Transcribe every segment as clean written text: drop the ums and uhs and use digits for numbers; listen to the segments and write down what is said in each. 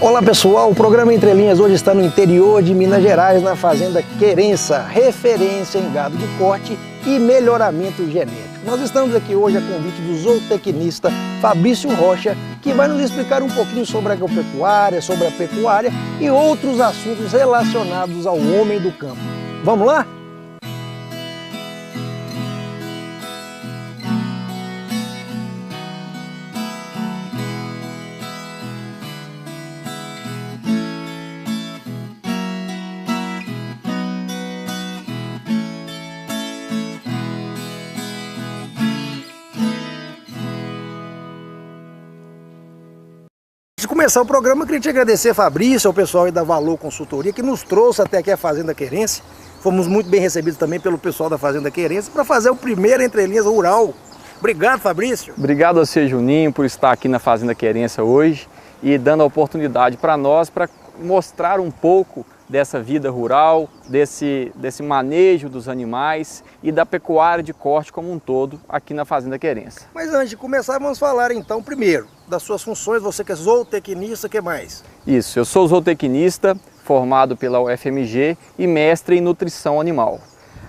Olá pessoal, o programa Entre Linhas hoje está no interior de Minas Gerais, na fazenda Querência, referência em gado de corte e melhoramento genético. Nós estamos aqui hoje a convite do zootecnista Fabrício Rocha, que vai nos explicar um pouquinho sobre a agropecuária, sobre a pecuária e outros assuntos relacionados ao homem do campo. Vamos lá? Antes de começar o programa, eu queria te agradecer, Fabrício, ao pessoal aí da Valor Consultoria, que nos trouxe até aqui a Fazenda Querência. Fomos muito bem recebidos também pelo pessoal da Fazenda Querência para fazer o primeiro Entre Linhas rural. Obrigado, Fabrício. Obrigado a você, Juninho, por estar aqui na Fazenda Querência hoje e dando a oportunidade para nós para mostrar um pouco dessa vida rural, desse manejo dos animais e da pecuária de corte como um todo aqui na Fazenda Querência. Mas antes de começar, vamos falar então primeiro das suas funções. Você que é zootecnista, o que mais? Isso, eu sou zootecnista, formado pela UFMG e mestre em nutrição animal.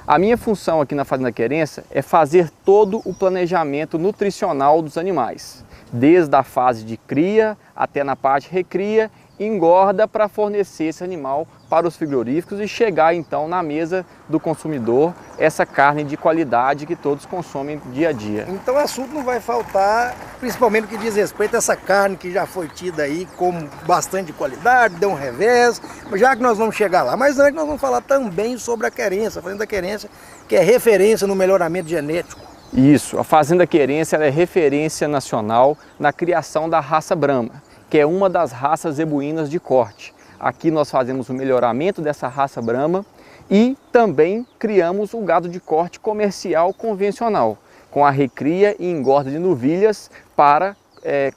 A minha função aqui na Fazenda Querência é fazer todo o planejamento nutricional dos animais, desde a fase de cria até na parte recria, engorda para fornecer esse animal para os frigoríficos e chegar então na mesa do consumidor essa carne de qualidade que todos consomem dia a dia. Então o assunto não vai faltar, principalmente no que diz respeito a essa carne que já foi tida aí como bastante qualidade, deu um revés, já que nós vamos chegar lá. Mas antes nós vamos falar também sobre a Querência, a Fazenda Querência, que é referência no melhoramento genético. Isso, a Fazenda Querência é referência nacional na criação da raça Brahma, que é uma das raças zebuínas de corte. Aqui nós fazemos o melhoramento dessa raça Brahma e também criamos o gado de corte comercial convencional, com a recria e engorda de novilhas para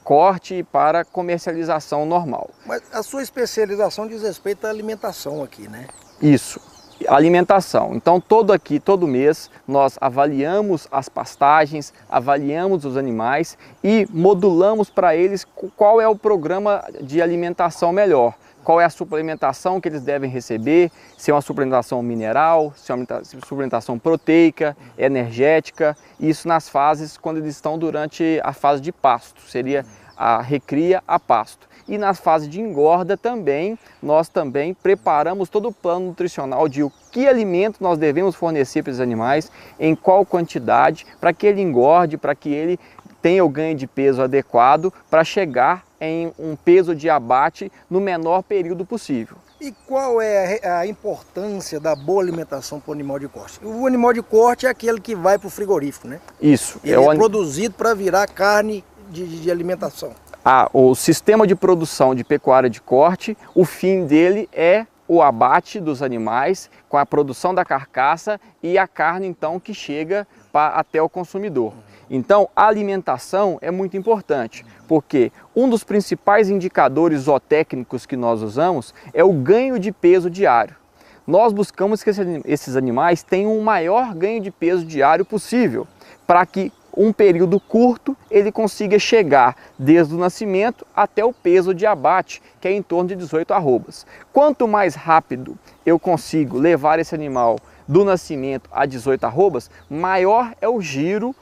corte e para comercialização normal. Mas a sua especialização diz respeito à alimentação aqui, né? Isso. Alimentação. Então todo mês nós avaliamos as pastagens, avaliamos os animais e modulamos para eles qual é o programa de alimentação melhor, qual é a suplementação que eles devem receber, se é uma suplementação mineral, se é uma suplementação proteica, energética, isso nas fases quando eles estão durante a fase de pasto, seria a recria a pasto. E na fase de engorda também, nós também preparamos todo o plano nutricional de o que alimento nós devemos fornecer para os animais, em qual quantidade, para que ele engorde, para que ele tenha o ganho de peso adequado, para chegar em um peso de abate no menor período possível. E qual é a importância da boa alimentação para o animal de corte? O animal de corte é aquele que vai para o frigorífico, né? Isso. Ele é produzido para virar carne de alimentação. O sistema de produção de pecuária de corte, o fim dele é o abate dos animais com a produção da carcaça e a carne então que chega até o consumidor. Então a alimentação é muito importante, porque um dos principais indicadores zootécnicos que nós usamos é o ganho de peso diário. Nós buscamos que esses animais tenham o maior ganho de peso diário possível, para que um período curto ele consiga chegar desde o nascimento até o peso de abate, que é em torno de 18 arrobas. Quanto mais rápido eu consigo levar esse animal do nascimento a 18 arrobas, maior é o giro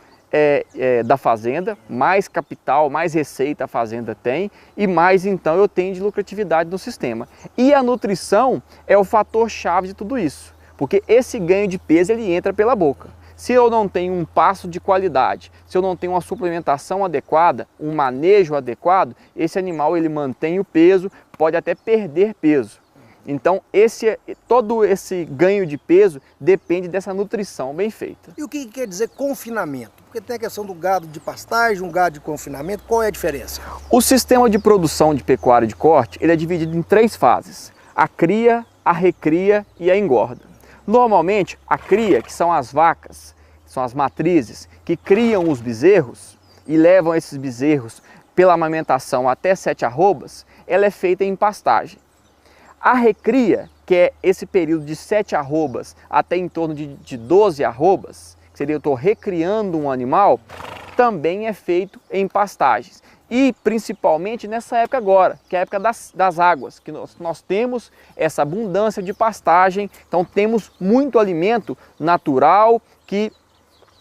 da fazenda, mais capital, mais receita a fazenda tem e mais então eu tenho de lucratividade no sistema. E a nutrição é o fator chave de tudo isso, porque esse ganho de peso ele entra pela boca. Se eu não tenho um pasto de qualidade, se eu não tenho uma suplementação adequada, um manejo adequado, esse animal ele mantém o peso, pode até perder peso. Então todo esse ganho de peso depende dessa nutrição bem feita. E o que quer dizer confinamento? Porque tem a questão do gado de pastagem, um gado de confinamento, qual é a diferença? O sistema de produção de pecuária de corte ele é dividido em 3 fases: a cria, a recria e a engorda. Normalmente, a cria, que são as vacas, são as matrizes, que criam os bezerros e levam esses bezerros pela amamentação até 7 arrobas, ela é feita em pastagem. A recria, que é esse período de 7 arrobas até em torno de 12 arrobas, que seria eu estou recriando um animal, também é feito em pastagens. e principalmente nessa época agora, que é a época das águas, que nós temos essa abundância de pastagem, então temos muito alimento natural que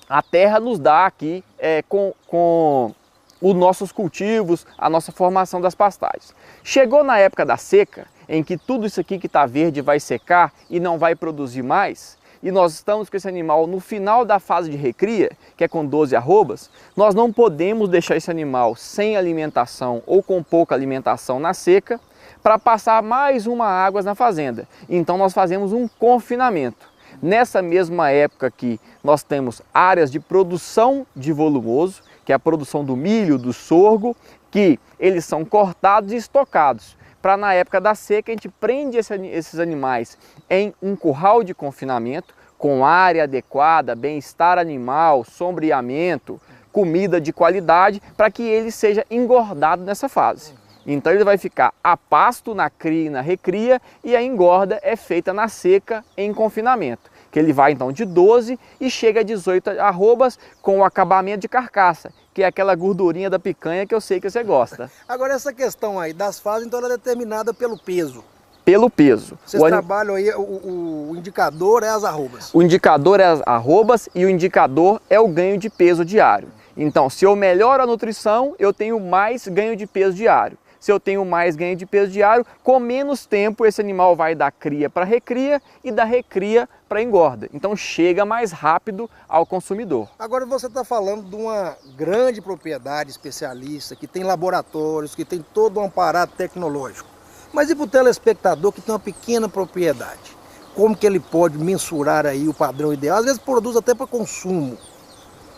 a terra nos dá aqui com os nossos cultivos, a nossa formação das pastagens. Chegou na época da seca, em que tudo isso aqui que está verde vai secar e não vai produzir mais, e nós estamos com esse animal no final da fase de recria, que é com 12 arrobas, nós não podemos deixar esse animal sem alimentação ou com pouca alimentação na seca para passar mais uma água na fazenda. Então nós fazemos um confinamento. Nessa mesma época aqui, nós temos áreas de produção de volumoso, que é a produção do milho, do sorgo, que eles são cortados e estocados. Para na época da seca a gente prende esses animais em um curral de confinamento, com área adequada, bem-estar animal, sombreamento, comida de qualidade, para que ele seja engordado nessa fase. Então ele vai ficar a pasto na cria e na recria, e a engorda é feita na seca em confinamento, que ele vai então de 12 e chega a 18 arrobas com o acabamento de carcaça, que é aquela gordurinha da picanha que eu sei que você gosta. Agora essa questão aí das fases, então ela é determinada pelo peso. Pelo peso. Vocês trabalham aí, o indicador é as arrobas. O indicador é as arrobas e o indicador é o ganho de peso diário. Então, se eu melhoro a nutrição, eu tenho mais ganho de peso diário. Se eu tenho mais ganho de peso diário, com menos tempo esse animal vai da cria para recria e da recria para engorda. Então chega mais rápido ao consumidor. Agora você está falando de uma grande propriedade especialista, que tem laboratórios, que tem todo um aparato tecnológico. Mas e para o telespectador que tem uma pequena propriedade? Como que ele pode mensurar aí o padrão ideal? Às vezes produz até para consumo.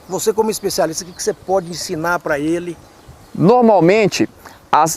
Você como especialista, o que você pode ensinar para ele? Normalmente,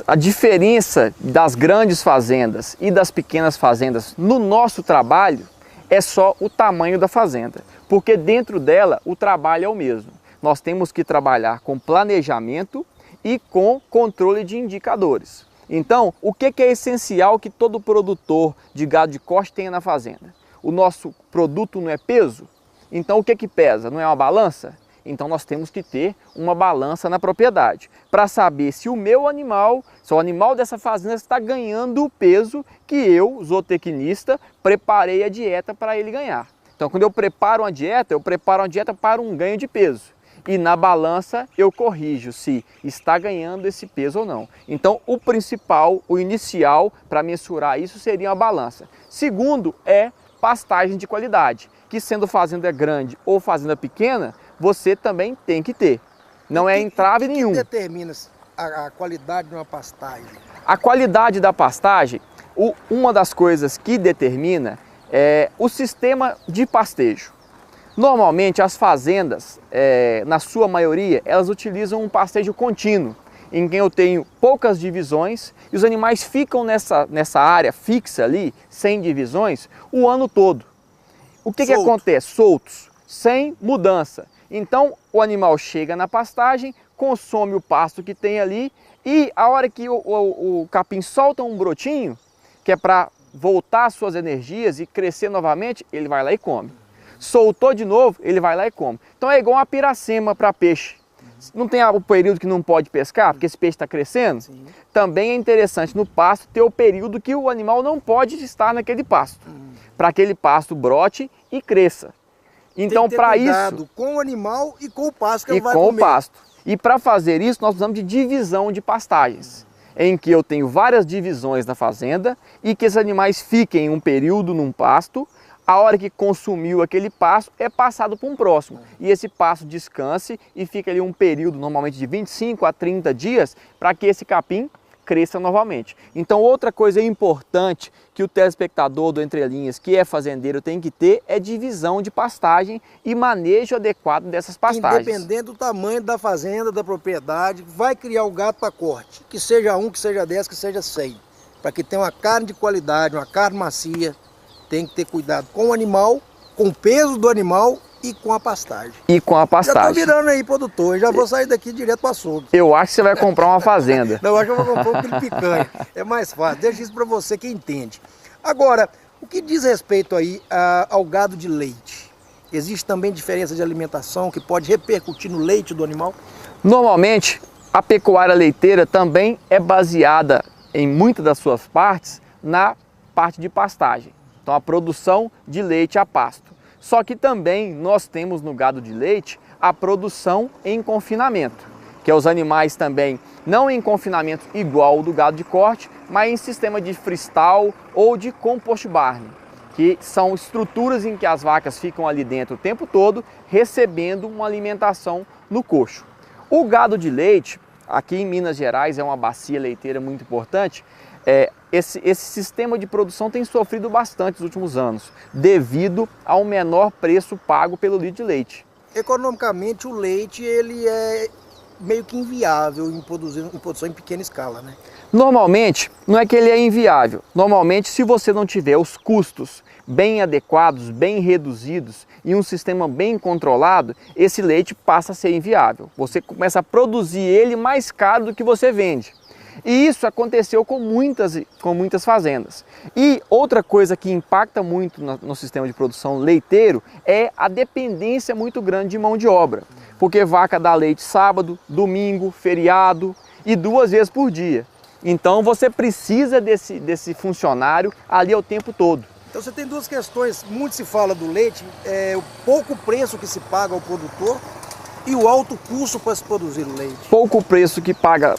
a diferença das grandes fazendas e das pequenas fazendas no nosso trabalho é só o tamanho da fazenda, porque dentro dela o trabalho é o mesmo. Nós temos que trabalhar com planejamento e com controle de indicadores. Então, o que é essencial que todo produtor de gado de corte tenha na fazenda? O nosso produto não é peso? Então o que pesa? Não é uma balança? Então nós temos que ter uma balança na propriedade para saber se o meu animal, se o animal dessa fazenda está ganhando o peso que eu, zootecnista, preparei a dieta para ele ganhar. Então quando eu preparo uma dieta para um ganho de peso. E na balança eu corrijo se está ganhando esse peso ou não. Então o principal, o inicial para mensurar isso seria uma balança. Segundo é pastagem de qualidade, que sendo fazenda grande ou fazenda pequena, você também tem que ter. Não é entrave nenhum. O que determina a qualidade de uma pastagem? A qualidade da pastagem, uma das coisas que determina é o sistema de pastejo. Normalmente as fazendas, na sua maioria, elas utilizam um pastejo contínuo, em que eu tenho poucas divisões e os animais ficam nessa área fixa ali, sem divisões, o ano todo. O que acontece? Soltos, sem mudança. Então o animal chega na pastagem, consome o pasto que tem ali e a hora que o capim solta um brotinho, que é para voltar às suas energias e crescer novamente, ele vai lá e come. Soltou de novo, ele vai lá e come. Então é igual uma piracema para peixe. Não tem o período que não pode pescar, porque esse peixe está crescendo? Sim. Também é interessante no pasto ter o período que o animal não pode estar naquele pasto, para que aquele pasto brote e cresça. Então, para isso, com o animal e com o pasto que ele vai comer. E com o pasto. E para fazer isso, nós precisamos de divisão de pastagens, em que eu tenho várias divisões na fazenda e que esses animais fiquem um período num pasto. A hora que consumiu aquele pasto é passado para um próximo. E esse pasto descanse e fica ali um período, normalmente de 25 a 30 dias, para que esse capim cresça novamente. Então outra coisa importante que o telespectador do Entre Linhas, que é fazendeiro, tem que ter é divisão de pastagem e manejo adequado dessas pastagens. Independente do tamanho da fazenda, da propriedade, vai criar o gado para corte. Que seja 1, que seja 10, que seja 100. Para que tenha uma carne de qualidade, uma carne macia, tem que ter cuidado com o animal, com o peso do animal e com a pastagem. E com a pastagem. Já tô virando aí produtor, já vou sair daqui direto para açougue. Eu acho que você vai comprar uma fazenda. Não, eu acho que eu vou comprar um quilo de picanha. É mais fácil, deixa isso para você que entende. Agora, o que diz respeito aí ao gado de leite? Existe também diferença de alimentação que pode repercutir no leite do animal? Normalmente, A pecuária leiteira também é baseada em muitas das suas partes na parte de pastagem. Então a produção de leite a pasto. Só que também nós temos no gado de leite a produção em confinamento, que é os animais também não em confinamento igual ao do gado de corte, mas em sistema de freestall ou de compost barn, que são estruturas em que as vacas ficam ali dentro o tempo todo, recebendo uma alimentação no coxo. O gado de leite, aqui em Minas Gerais, é uma bacia leiteira muito importante. Esse sistema de produção tem sofrido bastante nos últimos anos, devido ao menor preço pago pelo litro de leite. Economicamente, o leite ele é meio que inviável em produção em pequena escala, né? Normalmente, não é que ele é inviável. Normalmente, se você não tiver os custos bem adequados, bem reduzidos e um sistema bem controlado, esse leite passa a ser inviável. Você começa a produzir ele mais caro do que você vende. E isso aconteceu com muitas fazendas. E outra coisa que impacta muito no sistema de produção leiteiro é a dependência muito grande de mão de obra. Porque vaca dá leite sábado, domingo, feriado e 2 vezes por dia. Então você precisa desse funcionário ali o tempo todo. Então você tem 2 questões, muito se fala do leite, o pouco preço que se paga ao produtor e o alto custo para se produzir o leite. Pouco preço que paga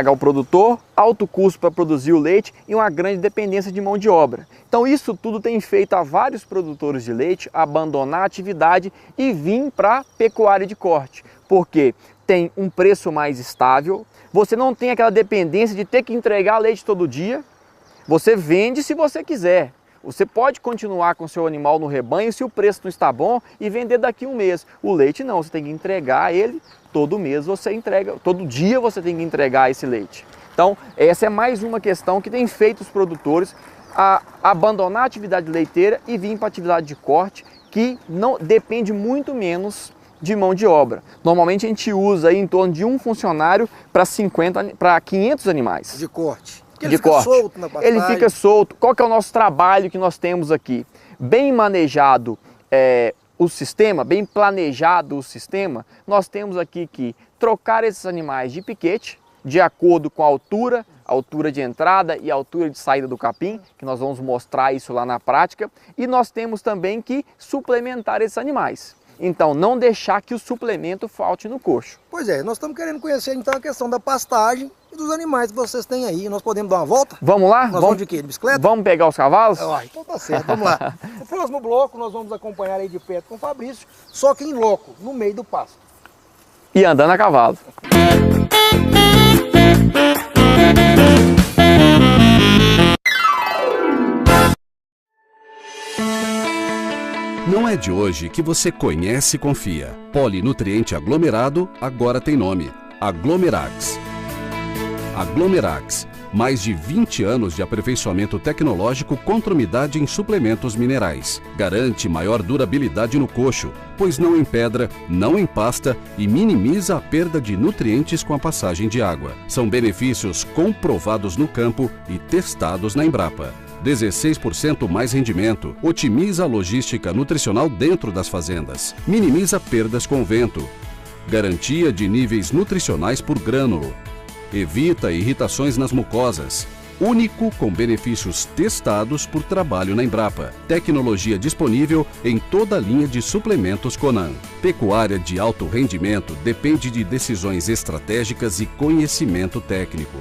ao produtor, alto custo para produzir o leite e uma grande dependência de mão de obra. Então isso tudo tem feito a vários produtores de leite abandonar a atividade e vir para a pecuária de corte, porque tem um preço mais estável, você não tem aquela dependência de ter que entregar leite todo dia, você vende se você quiser. Você pode continuar com o seu animal no rebanho se o preço não está bom e vender daqui a 1 mês. O leite não, você tem que entregar ele todo mês, você entrega, todo dia você tem que entregar esse leite. Então essa é mais uma questão que tem feito os produtores a abandonar a atividade leiteira e vir para a atividade de corte, que não depende muito menos de mão de obra. Normalmente a gente usa aí em torno de um funcionário para 500 animais. De corte. Ele fica solto na pastagem. Ele fica solto. Qual que é o nosso trabalho que nós temos aqui? Bem manejado o sistema, bem planejado o sistema, nós temos aqui que trocar esses animais de piquete de acordo com a altura de entrada e a altura de saída do capim, que nós vamos mostrar isso lá na prática, e nós temos também que suplementar esses animais. Então, não deixar que o suplemento falte no coxo. Pois é, nós estamos querendo conhecer então a questão da pastagem e dos animais que vocês têm aí. Nós podemos dar uma volta? Vamos lá? Vamos de quê? De bicicleta? Vamos pegar os cavalos? Então tá certo, vamos lá. No próximo bloco nós vamos acompanhar aí de perto com o Fabrício, só que em loco, no meio do pasto. E andando a cavalo. Não é de hoje que você conhece e confia. Polinutriente aglomerado agora tem nome: Aglomerax. Aglomerax, mais de 20 anos de aperfeiçoamento tecnológico contra umidade em suplementos minerais. Garante maior durabilidade no coxo, pois não empedra, não empasta e minimiza a perda de nutrientes com a passagem de água. São benefícios comprovados no campo e testados na Embrapa. 16% mais rendimento, otimiza a logística nutricional dentro das fazendas, minimiza perdas com vento, garantia de níveis nutricionais por grânulo, evita irritações nas mucosas, único com benefícios testados por trabalho na Embrapa, tecnologia disponível em toda a linha de suplementos Conan. Pecuária de alto rendimento depende de decisões estratégicas e conhecimento técnico.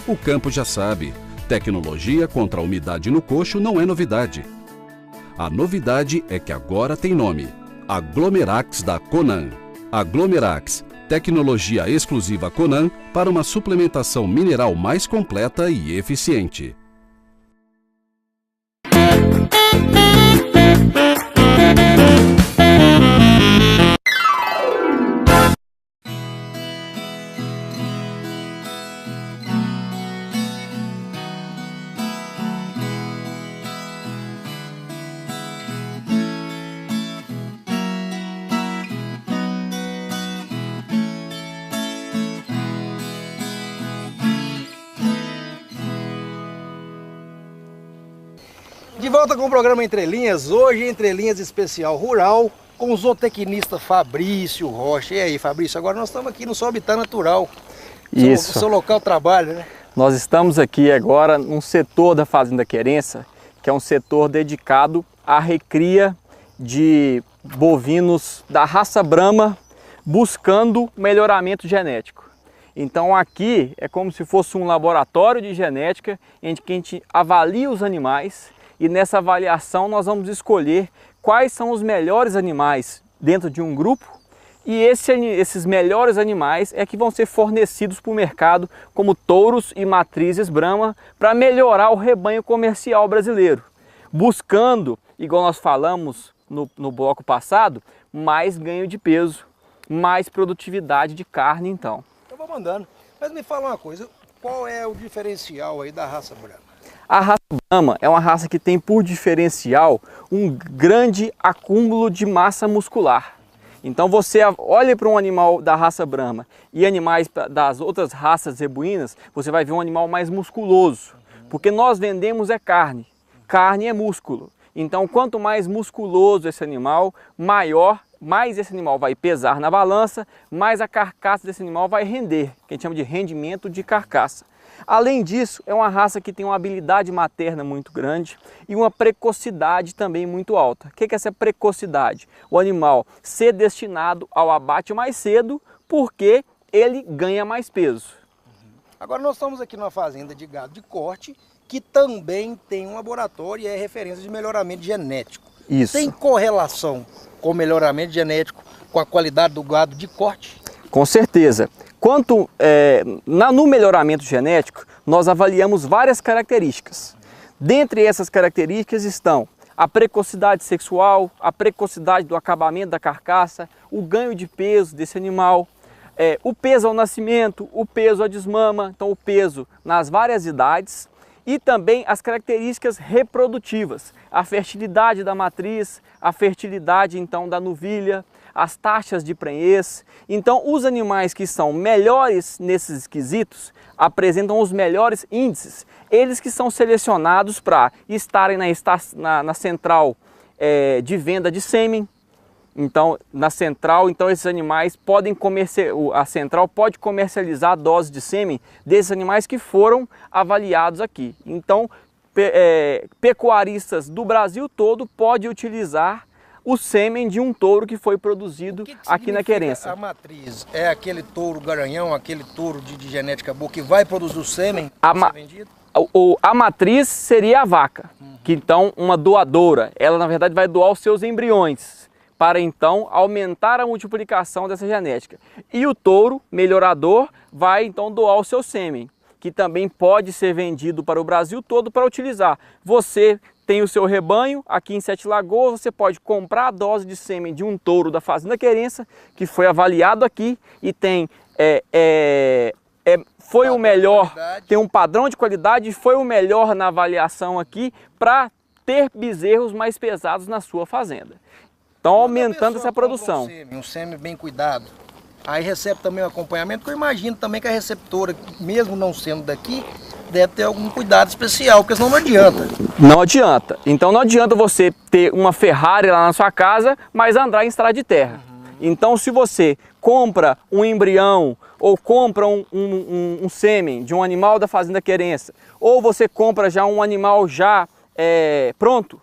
O campo já sabe. Tecnologia contra a umidade no coxo não é novidade. A novidade é que agora tem nome: Aglomerax da Conan. Aglomerax, tecnologia exclusiva Conan para uma suplementação mineral mais completa e eficiente. De volta com o programa Entre Linhas, hoje Entre Linhas especial rural, com o zootecnista Fabrício Rocha. E aí, Fabrício, agora nós estamos aqui no seu habitat natural. Isso. O seu local de trabalho, né? Nós estamos aqui agora num setor da Fazenda Querência, que é um setor dedicado à recria de bovinos da raça Brahma, buscando melhoramento genético. Então aqui é como se fosse um laboratório de genética em que a gente avalia os animais e nessa avaliação nós vamos escolher quais são os melhores animais dentro de um grupo e esses melhores animais é que vão ser fornecidos para o mercado como touros e matrizes Brahma para melhorar o rebanho comercial brasileiro, buscando, igual nós falamos no bloco passado, mais ganho de peso, mais produtividade de carne então. Eu vou mandando. Mas me fala uma coisa, qual é o diferencial aí da raça Brahma? A raça Brahma é uma raça que tem por diferencial um grande acúmulo de massa muscular. Então você olha para um animal da raça Brahma e animais das outras raças zebuínas, você vai ver um animal mais musculoso, porque nós vendemos é carne, carne é músculo. Então quanto mais musculoso esse animal, mais esse animal vai pesar na balança, mais a carcaça desse animal vai render, que a gente chama de rendimento de carcaça. Além disso, é uma raça que tem uma habilidade materna muito grande e uma precocidade também muito alta. O que é essa precocidade? O animal ser destinado ao abate mais cedo porque ele ganha mais peso. Agora nós estamos aqui numa fazenda de gado de corte que também tem um laboratório e é referência de melhoramento genético. Isso. Tem correlação com o melhoramento genético com a qualidade do gado de corte? Com certeza. No melhoramento genético, nós avaliamos várias características. Dentre essas características estão a precocidade sexual, a precocidade do acabamento da carcaça, o ganho de peso desse animal, o peso ao nascimento, o peso à desmama, então o peso nas várias idades e também as características reprodutivas, a fertilidade da matriz, a fertilidade então da novilha, as taxas de prenhez. Então os animais que são melhores nesses quesitos apresentam os melhores índices, eles que são selecionados para estarem na central de venda de sêmen. Então na central, esses animais podem a central pode comercializar doses de sêmen desses animais que foram avaliados aqui. Então pecuaristas do Brasil todo podem utilizar o sêmen de um touro que foi produzido aqui na Querência. A matriz é aquele touro garanhão, aquele touro de genética boa que vai produzir o sêmen vendido? A matriz seria a vaca, que então uma doadora, ela na verdade vai doar os seus embriões para então aumentar a multiplicação dessa genética. E o touro melhorador vai então doar o seu sêmen, que também pode ser vendido para o Brasil todo para utilizar. Você tem o seu rebanho aqui em Sete Lagoas, você pode comprar a dose de sêmen de um touro da Fazenda Querência, que foi avaliado aqui e tem, foi o melhor, tem um padrão de qualidade e foi o melhor na avaliação aqui para ter bezerros mais pesados na sua fazenda. Então aumentando essa produção. Um sêmen bem cuidado, aí recebe também o acompanhamento, porque eu imagino também que a receptora, mesmo não sendo daqui, deve ter algum cuidado especial, porque senão não adianta. Não adianta. Então não adianta você ter uma Ferrari lá na sua casa, mas andar em estrada de terra. Então se você compra um embrião ou compra um sêmen de um animal da Fazenda Querência, ou você compra já um animal já pronto,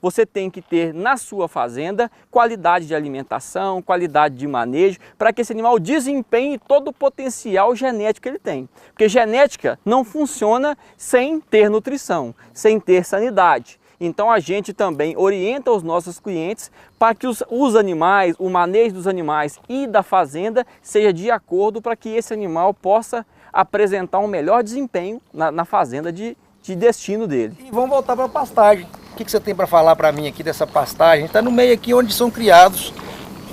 você tem que ter na sua fazenda qualidade de alimentação, qualidade de manejo, para que esse animal desempenhe todo o potencial genético que ele tem. Porque genética não funciona sem ter nutrição, sem ter sanidade. Então a gente também orienta os nossos clientes para que os animais, o manejo dos animais e da fazenda seja de acordo para que esse animal possa apresentar um melhor desempenho na fazenda de destino dele. E vamos voltar para a pastagem. O que você tem para falar para mim aqui dessa pastagem? A gente está no meio aqui onde são criados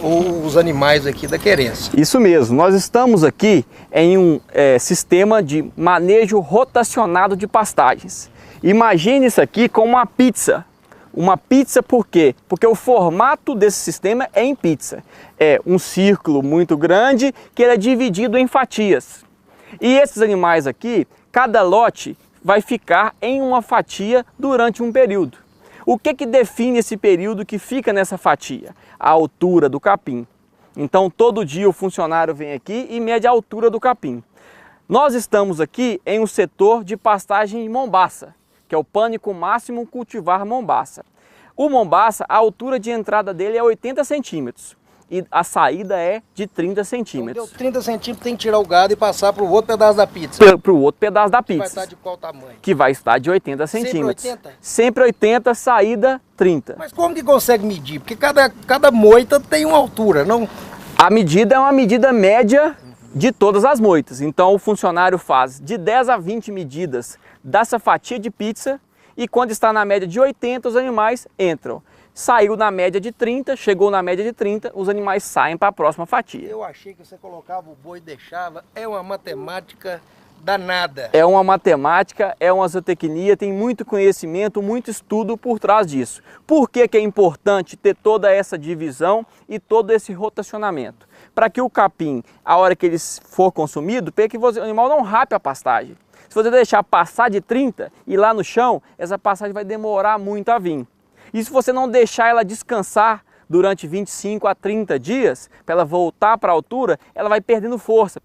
os animais aqui da Querência. Isso mesmo, nós estamos aqui em um sistema de manejo rotacionado de pastagens. Imagine isso aqui como uma pizza. Uma pizza por quê? Porque o formato desse sistema é em pizza. É um círculo muito grande que ele é dividido em fatias. E esses animais aqui, cada lote vai ficar em uma fatia durante um período. O que define esse período que fica nessa fatia? A altura do capim. Então todo dia o funcionário vem aqui e mede a altura do capim. Nós estamos aqui em um setor de pastagem mombaça, que é o Pânico Máximo Cultivar Mombaça. O mombaça, a altura de entrada dele é 80 centímetros e a saída é de 30 centímetros. Então, deu 30 centímetros, tem que tirar o gado e passar para o outro pedaço da pizza. Para o outro pedaço da pizza. Vai estar de qual tamanho? Que vai estar de 80 centímetros. Sempre 80? Sempre 80, saída 30. Mas como que consegue medir? Porque cada moita tem uma altura, não? A medida é uma medida média de todas as moitas. Então o funcionário faz de 10 a 20 medidas dessa fatia de pizza e quando está na média de 80 os animais entram. Saiu na média de 30, chegou na média de 30, os animais saem para a próxima fatia. Eu achei que você colocava o boi e deixava, é uma matemática danada. É uma matemática, é uma zootecnia, tem muito conhecimento, muito estudo por trás disso. Por que que é importante ter toda essa divisão e todo esse rotacionamento? Para que o capim, a hora que ele for consumido, para que o animal não rape a pastagem. Se você deixar passar de 30 e lá no chão, essa pastagem vai demorar muito a vir. E se você não deixar ela descansar durante 25 a 30 dias, para ela voltar para a altura, ela vai perdendo força,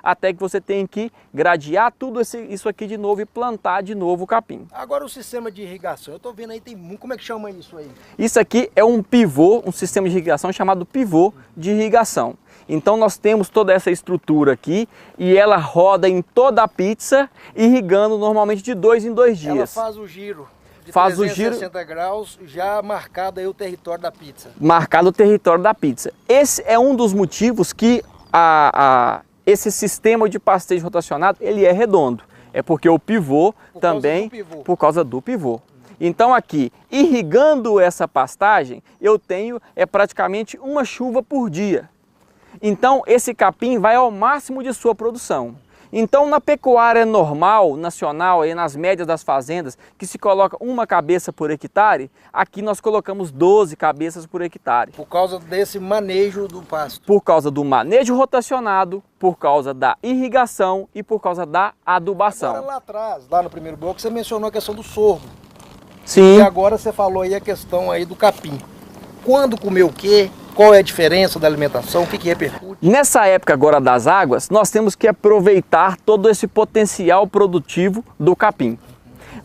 até que você tem que gradear tudo isso aqui de novo e plantar de novo o capim. Agora o sistema de irrigação, eu estou vendo aí, como é que chama isso aí? Isso aqui é um pivô, um sistema de irrigação chamado pivô de irrigação. Então nós temos toda essa estrutura aqui e ela roda em toda a pizza, irrigando normalmente de 2 em 2 dias. Ela faz o giro. Faz 360 graus, já marcado aí o território da pizza. Marcado o território da pizza. Esse é um dos motivos que esse sistema de pastejo rotacionado ele é redondo. É porque o pivô por causa do pivô. Então aqui, irrigando essa pastagem, eu tenho praticamente uma chuva por dia. Então esse capim vai ao máximo de sua produção. Então na pecuária normal, nacional, aí nas médias das fazendas, que se coloca uma cabeça por hectare, aqui nós colocamos 12 cabeças por hectare. Por causa desse manejo do pasto. Por causa do manejo rotacionado, por causa da irrigação e por causa da adubação. Agora lá atrás, lá no primeiro bloco, você mencionou a questão do sorgo. Sim. E agora você falou aí a questão aí do capim. Quando comer o quê? Qual é a diferença da alimentação? O que repercute? Nessa época agora das águas, nós temos que aproveitar todo esse potencial produtivo do capim.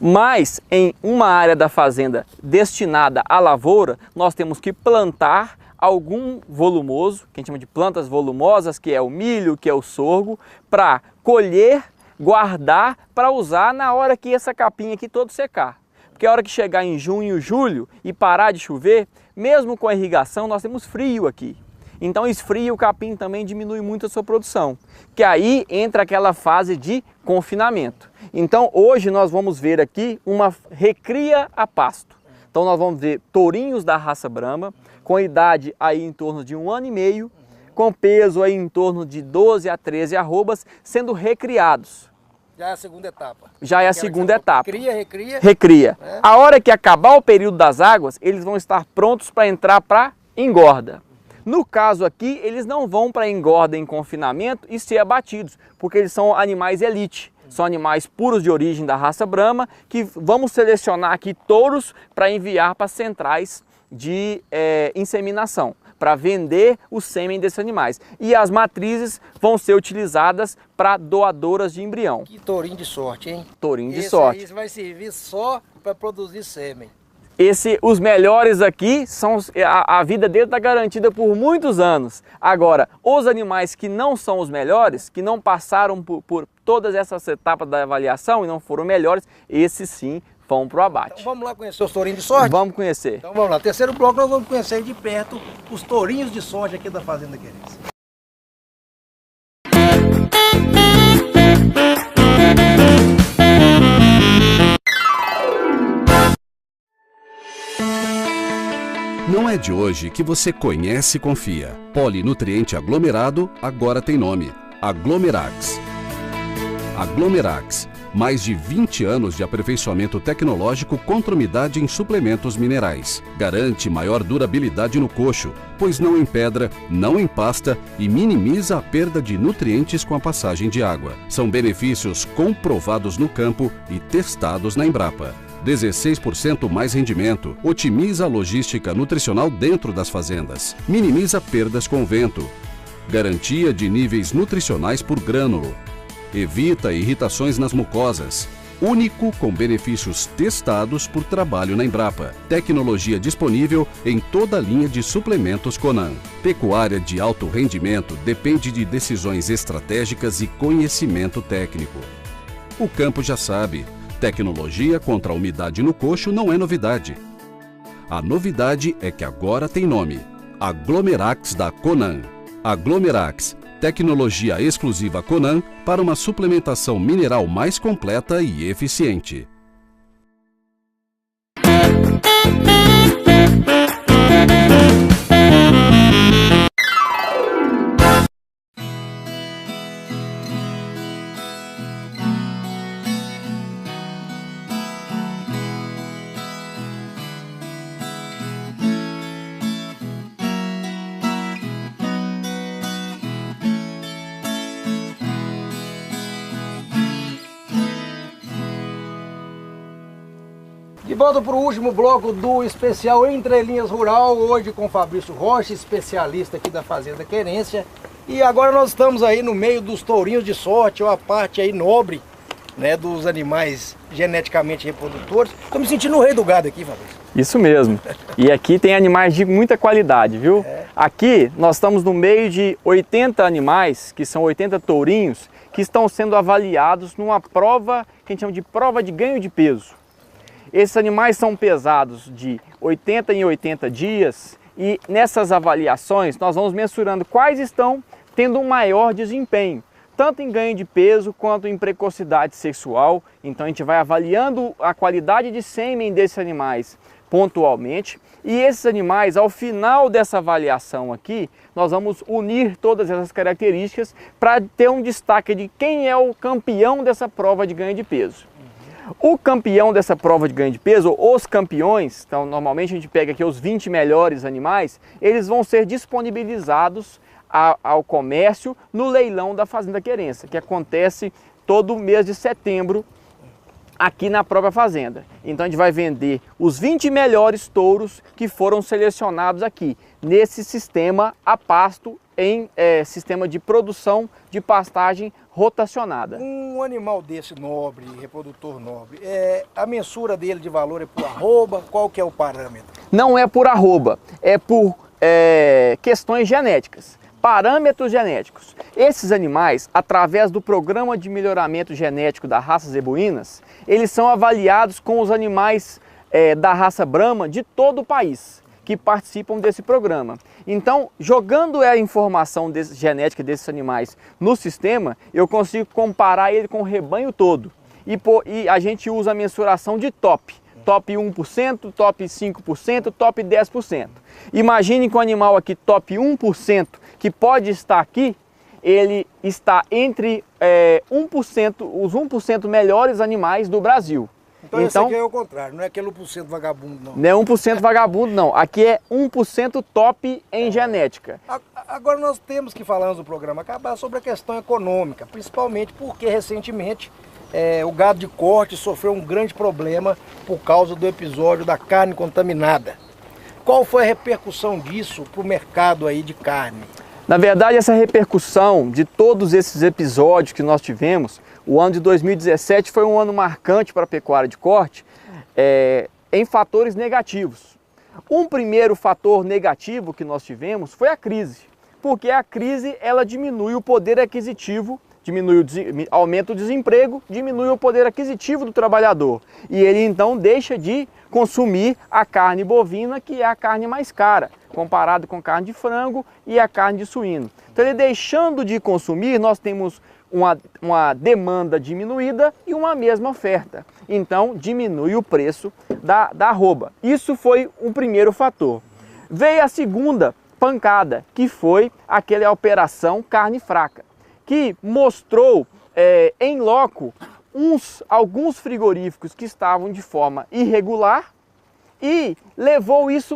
Mas em uma área da fazenda destinada à lavoura, nós temos que plantar algum volumoso, que a gente chama de plantas volumosas, que é o milho, que é o sorgo, para colher, guardar, para usar na hora que essa capinha aqui todo secar. Porque a hora que chegar em junho, julho e parar de chover, mesmo com a irrigação, nós temos frio aqui. Então esfria o capim também diminui muito a sua produção. Que aí entra aquela fase de confinamento. Então hoje nós vamos ver aqui uma recria a pasto. Então nós vamos ver tourinhos da raça Brahma, com idade aí em torno de 1 ano e meio, com peso aí em torno de 12 a 13 arrobas, sendo recriados. Já é a segunda etapa. Já é a segunda etapa. Recria. Recria. É. A hora que acabar o período das águas, eles vão estar prontos para entrar para engorda. No caso aqui, eles não vão para engorda em confinamento e ser abatidos, porque eles são animais elite. São animais puros de origem da raça Brahma, que vamos selecionar aqui touros para enviar para centrais de inseminação, para vender o sêmen desses animais. E as matrizes vão ser utilizadas para doadoras de embrião. Que tourinho de sorte, hein? Tourinho de sorte. Esse vai servir só para produzir sêmen. Os melhores aqui, a vida dele está garantida por muitos anos. Agora, os animais que não são os melhores, que não passaram por todas essas etapas da avaliação e não foram melhores, esses sim vão para o abate. Então vamos lá conhecer os tourinhos de sorte? Vamos conhecer. Então vamos lá. Terceiro bloco nós vamos conhecer de perto os tourinhos de sorte aqui da Fazenda Querência. Não é de hoje que você conhece e confia. Polinutriente aglomerado agora tem nome: Aglomerax. Aglomerax. Mais de 20 anos de aperfeiçoamento tecnológico contra umidade em suplementos minerais. Garante maior durabilidade no coxo, pois não empedra, não empasta e minimiza a perda de nutrientes com a passagem de água. São benefícios comprovados no campo e testados na Embrapa. 16% mais rendimento, otimiza a logística nutricional dentro das fazendas, minimiza perdas com vento, garantia de níveis nutricionais por grânulo, evita irritações nas mucosas, único com benefícios testados por trabalho na Embrapa. Tecnologia disponível em toda a linha de suplementos Conan. Pecuária de alto rendimento depende de decisões estratégicas e conhecimento técnico. O campo já sabe, tecnologia contra a umidade no coxo não é novidade. A novidade é que agora tem nome: Aglomerax da Conan. Aglomerax, tecnologia exclusiva Conan para uma suplementação mineral mais completa e eficiente. De volta para o último bloco do especial Entre Linhas Rural, hoje com Fabrício Rocha, especialista aqui da Fazenda Querência. E agora nós estamos aí no meio dos tourinhos de sorte, ou a parte aí nobre, né, dos animais geneticamente reprodutores. Estou me sentindo o rei do gado aqui, Fabrício. Isso mesmo. E aqui tem animais de muita qualidade, viu? Aqui nós estamos no meio de 80 animais, que são 80 tourinhos, que estão sendo avaliados numa prova que a gente chama de prova de ganho de peso. Esses animais são pesados de 80 em 80 dias e nessas avaliações nós vamos mensurando quais estão tendo um maior desempenho, tanto em ganho de peso quanto em precocidade sexual. Então a gente vai avaliando a qualidade de sêmen desses animais pontualmente e esses animais, ao final dessa avaliação aqui, nós vamos unir todas essas características para ter um destaque de quem é o campeão dessa prova de ganho de peso. O campeão dessa prova de ganho de peso, os campeões, então normalmente a gente pega aqui os 20 melhores animais, eles vão ser disponibilizados ao comércio no leilão da Fazenda Querência, que acontece todo mês de setembro aqui na própria fazenda. Então a gente vai vender os 20 melhores touros que foram selecionados aqui, nesse sistema a pasto, em sistema de produção de pastagem rotacionada. Um animal desse nobre, reprodutor nobre, a mensura dele de valor é por arroba? Qual que é o parâmetro? Não é por arroba, é por questões genéticas, parâmetros genéticos. Esses animais, através do programa de melhoramento genético da raça zebuínas, eles são avaliados com os animais da raça Brahma de todo o país, que participam desse programa. Então, jogando a informação genética desses animais no sistema, eu consigo comparar ele com o rebanho todo. E a gente usa a mensuração de top 1%, top 5%, top 10%. Imagine que um animal aqui top 1%, que pode estar aqui, ele está entre 1%, os 1% melhores animais do Brasil. Então esse aqui é o contrário, não é aquele 1% vagabundo não. Não é 1% vagabundo não, aqui é 1% top em genética. Agora nós temos que falar antes do programa acabar sobre a questão econômica, principalmente porque recentemente o gado de corte sofreu um grande problema por causa do episódio da carne contaminada. Qual foi a repercussão disso para o mercado aí de carne? Na verdade, essa repercussão de todos esses episódios que nós tivemos, o ano de 2017 foi um ano marcante para a pecuária de corte em fatores negativos. Um primeiro fator negativo que nós tivemos foi a crise, porque a crise ela diminui o poder aquisitivo, aumenta o desemprego, diminui o poder aquisitivo do trabalhador e ele então deixa de consumir a carne bovina, que é a carne mais cara, comparado com carne de frango e a carne de suíno. Então ele deixando de consumir, nós temos uma demanda diminuída e uma mesma oferta. Então diminui o preço da arroba. Isso foi um primeiro fator. Veio a segunda pancada, que foi aquela operação carne fraca, que mostrou em loco alguns frigoríficos que estavam de forma irregular e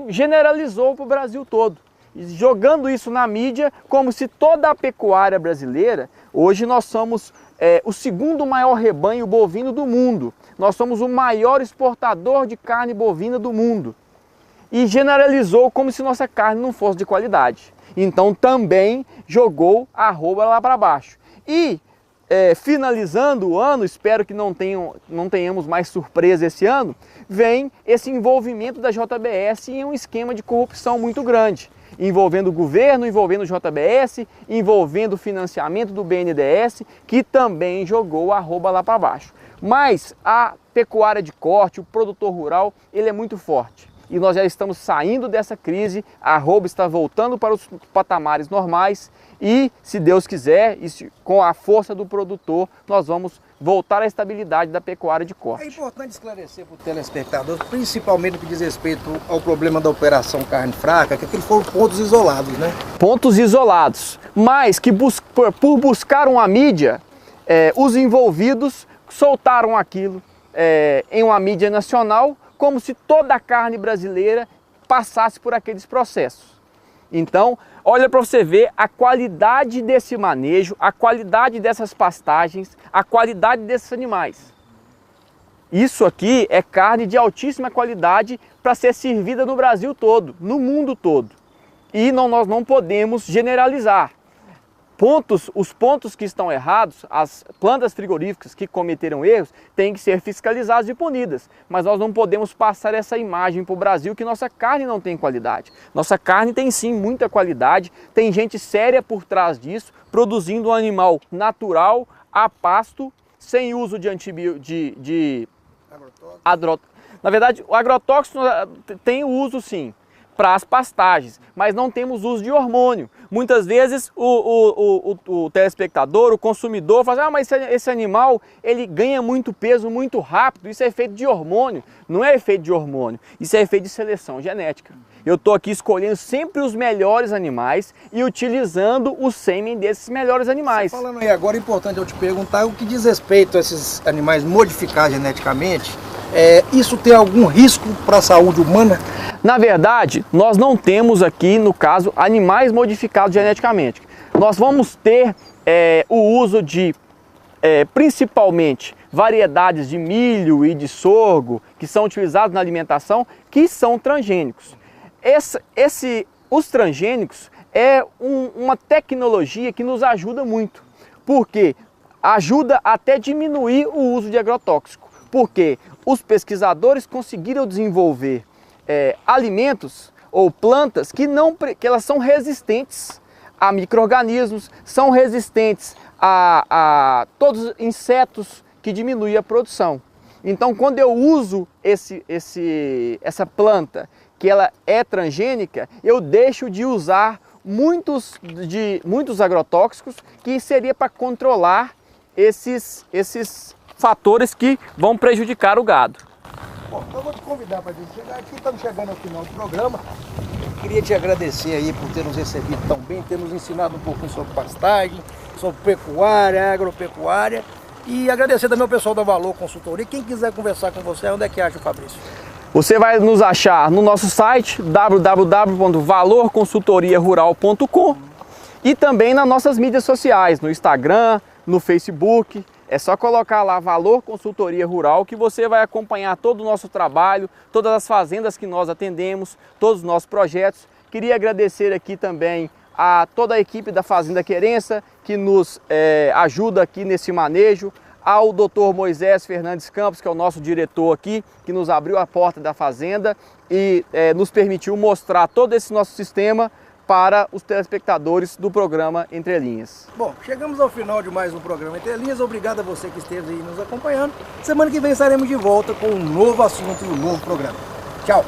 generalizou para o Brasil todo, jogando isso na mídia como se toda a pecuária brasileira, hoje nós somos o segundo maior rebanho bovino do mundo, nós somos o maior exportador de carne bovina do mundo e generalizou como se nossa carne não fosse de qualidade. Então também jogou a arroba lá para baixo. E finalizando o ano, espero que não tenhamos mais surpresa esse ano, vem esse envolvimento da JBS em um esquema de corrupção muito grande, envolvendo o governo, envolvendo o JBS, envolvendo o financiamento do BNDES, que também jogou a arroba lá para baixo. Mas a pecuária de corte, o produtor rural, ele é muito forte. E nós já estamos saindo dessa crise, a arroba está voltando para os patamares normais e, se Deus quiser, com a força do produtor, nós vamos voltar à estabilidade da pecuária de corte. É importante esclarecer para o telespectador, principalmente no que diz respeito ao problema da operação carne fraca, que aqueles foram pontos isolados, né? Pontos isolados, mas que por buscar uma mídia, os envolvidos soltaram aquilo em uma mídia nacional, como se toda a carne brasileira passasse por aqueles processos. Então, olha para você ver a qualidade desse manejo, a qualidade dessas pastagens, a qualidade desses animais. Isso aqui é carne de altíssima qualidade para ser servida no Brasil todo, no mundo todo. E nós não podemos generalizar. Os pontos que estão errados, as plantas frigoríficas que cometeram erros, têm que ser fiscalizadas e punidas. Mas nós não podemos passar essa imagem para o Brasil que nossa carne não tem qualidade. Nossa carne tem sim muita qualidade, tem gente séria por trás disso, produzindo um animal natural, a pasto, sem uso de agrotóxico. Na verdade, o agrotóxico tem uso sim para as pastagens, mas não temos uso de hormônio. Muitas vezes o telespectador, o consumidor fala assim, mas esse animal ele ganha muito peso muito rápido, isso é efeito de hormônio. Não é efeito de hormônio, isso é efeito de seleção genética. Eu estou aqui escolhendo sempre os melhores animais e utilizando o sêmen desses melhores animais. Você falando aí agora, é importante eu te perguntar o que diz respeito a esses animais modificados geneticamente. Isso tem algum risco para a saúde humana? Na verdade, nós não temos aqui, no caso, animais modificados geneticamente. Nós vamos ter o uso de, principalmente, variedades de milho e de sorgo, que são utilizados na alimentação, que são transgênicos. Os transgênicos é uma tecnologia que nos ajuda muito, porque ajuda até diminuir o uso de agrotóxico, porque os pesquisadores conseguiram desenvolver alimentos ou plantas que elas são resistentes a micro-organismos, são resistentes a todos os insetos que diminuem a produção. Então, quando eu uso essa planta, que ela é transgênica, eu deixo de usar muitos agrotóxicos, que seria para controlar esses fatores que vão prejudicar o gado. Bom, então eu vou te convidar para chegar aqui, estamos chegando ao final do programa. Queria te agradecer aí por ter nos recebido tão bem, ter nos ensinado um pouquinho sobre pastagem, sobre pecuária, agropecuária, e agradecer também ao pessoal da Valor Consultoria. Quem quiser conversar com você, onde é que acha o Fabrício? Você vai nos achar no nosso site www.valorconsultoriarural.com e também nas nossas mídias sociais, no Instagram, no Facebook. É só colocar lá Valor Consultoria Rural que você vai acompanhar todo o nosso trabalho, todas as fazendas que nós atendemos, todos os nossos projetos. Queria agradecer aqui também a toda a equipe da Fazenda Querença que nos ajuda aqui nesse manejo, ao Dr. Moisés Fernandes Campos, que é o nosso diretor aqui, que nos abriu a porta da fazenda e nos permitiu mostrar todo esse nosso sistema para os telespectadores do programa Entre Linhas. Bom, chegamos ao final de mais um programa Entre Linhas. Obrigado a você que esteve aí nos acompanhando. Semana que vem estaremos de volta com um novo assunto e um novo programa. Tchau!